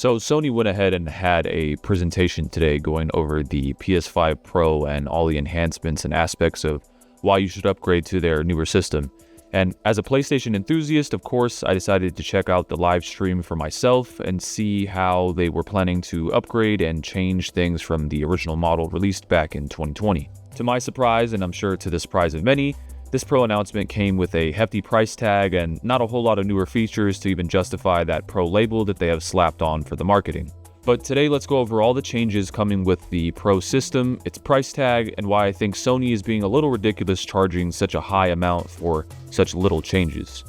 So Sony went ahead and had a presentation today going over the PS5 Pro and all the enhancements and aspects of why you should upgrade to their newer system. And as a PlayStation enthusiast, of course, I decided to check out the live stream for myself and see how they were planning to upgrade and change things from the original model released back in 2020. To my surprise, and I'm sure to the surprise of many, this Pro announcement came with a hefty price tag and not a whole lot of newer features to even justify that Pro label that they have slapped on for the marketing. But today, let's go over all the changes coming with the Pro system, its price tag, and why I think Sony is being a little ridiculous charging such a high amount for such little changes.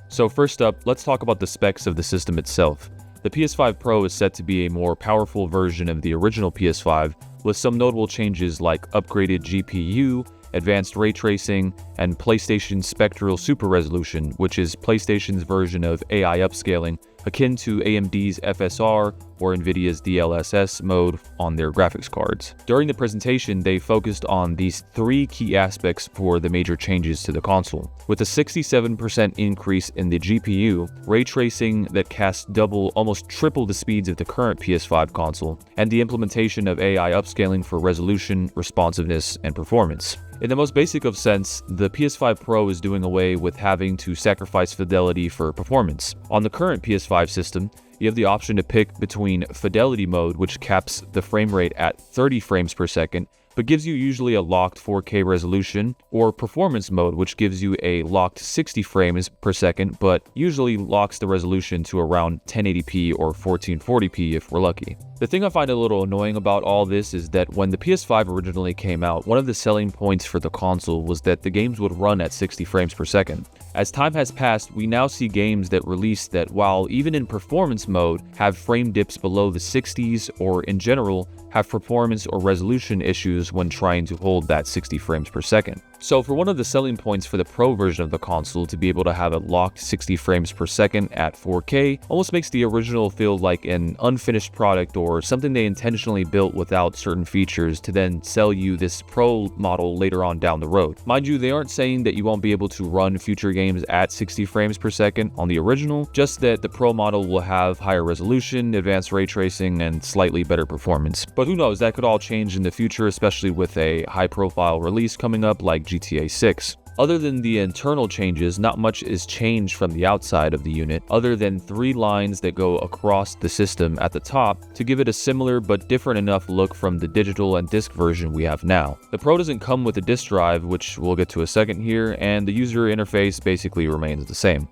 So first up, let's talk about the specs of the system itself. The PS5 Pro is set to be a more powerful version of the original PS5, with some notable changes like upgraded GPU, advanced ray tracing, and PlayStation Spectral Super Resolution, which is PlayStation's version of AI upscaling, akin to AMD's FSR or Nvidia's DLSS mode on their graphics cards. During the presentation, they focused on these three key aspects for the major changes to the console. With a 67% increase in the GPU, ray tracing that casts double, almost triple the speeds of the current PS5 console, and the implementation of AI upscaling for resolution, responsiveness, and performance. In the most basic of sense, the PS5 Pro is doing away with having to sacrifice fidelity for performance. On the current PS5 system, you have the option to pick between Fidelity mode, which caps the frame rate at 30 frames per second, but gives you usually a locked 4K resolution, or Performance mode, which gives you a locked 60 frames per second, but usually locks the resolution to around 1080p or 1440p if we're lucky. The thing I find a little annoying about all this is that when the PS5 originally came out, one of the selling points for the console was that the games would run at 60 frames per second. As time has passed, we now see games that release that, while even in performance mode, have frame dips below the 60s, or in general, have performance or resolution issues when trying to hold that 60 frames per second. So for one of the selling points for the Pro version of the console to be able to have it locked 60 frames per second at 4K almost makes the original feel like an unfinished product or something they intentionally built without certain features to then sell you this Pro model later on down the road. Mind you, they aren't saying that you won't be able to run future games at 60 frames per second on the original, just that the Pro model will have higher resolution, advanced ray tracing, and slightly better performance. But who knows, that could all change in the future, especially with a high-profile release coming up like GTA 6. Other than the internal changes, not much is changed from the outside of the unit, other than three lines that go across the system at the top to give it a similar but different enough look from the digital and disc version we have now. The Pro doesn't come with a disc drive, which we'll get to a second here, and the user interface basically remains the same.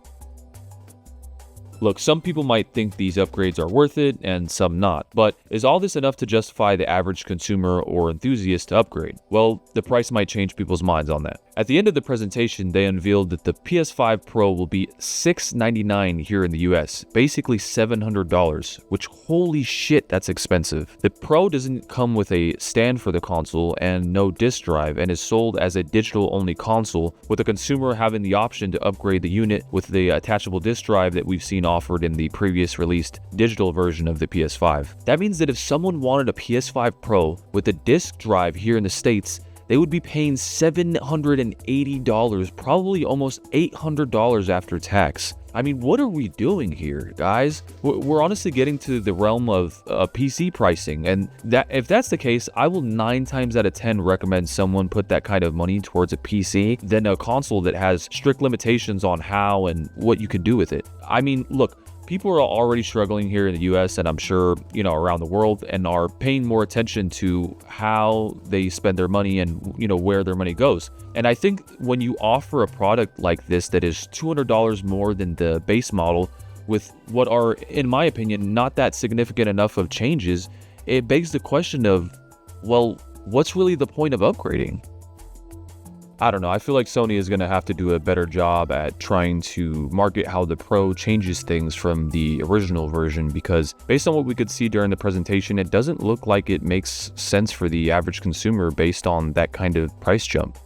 Look, some people might think these upgrades are worth it and some not, but is all this enough to justify the average consumer or enthusiast to upgrade? Well, the price might change people's minds on that. At the end of the presentation, they unveiled that the PS5 Pro will be $699 here in the US, basically $700, which holy shit, that's expensive. The Pro doesn't come with a stand for the console and no disc drive and is sold as a digital-only console, with the consumer having the option to upgrade the unit with the attachable disc drive that we've seen offered in the previous released digital version of the PS5. That means that if someone wanted a PS5 Pro with a disc drive here in the States, they would be paying $780, probably almost $800 after tax. I mean, what are we doing here, guys? We're honestly getting to the realm of PC pricing, and that if that's the case, I will 9 times out of 10 recommend someone put that kind of money towards a PC than a console that has strict limitations on how and what you can do with it. I mean, look, people are already struggling here in the US, and I'm sure, around the world, and are paying more attention to how they spend their money and, where their money goes. And I think when you offer a product like this that is $200 more than the base model with what are, in my opinion, not that significant enough of changes, it begs the question of, well, what's really the point of upgrading? I don't know, I feel like Sony is going to have to do a better job at trying to market how the Pro changes things from the original version, because based on what we could see during the presentation, it doesn't look like it makes sense for the average consumer based on that kind of price jump.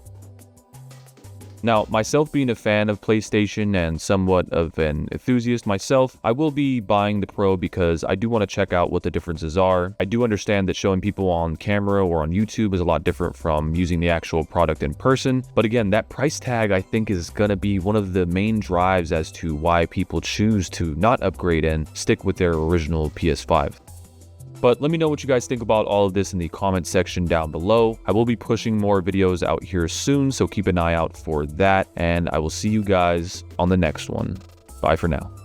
Now, myself being a fan of PlayStation and somewhat of an enthusiast myself, I will be buying the Pro because I do want to check out what the differences are. I do understand that showing people on camera or on YouTube is a lot different from using the actual product in person. But again, that price tag I think is going to be one of the main drives as to why people choose to not upgrade and stick with their original PS5. But let me know what you guys think about all of this in the comment section down below. I will be pushing more videos out here soon, so keep an eye out for that, and I will see you guys on the next one. Bye for now.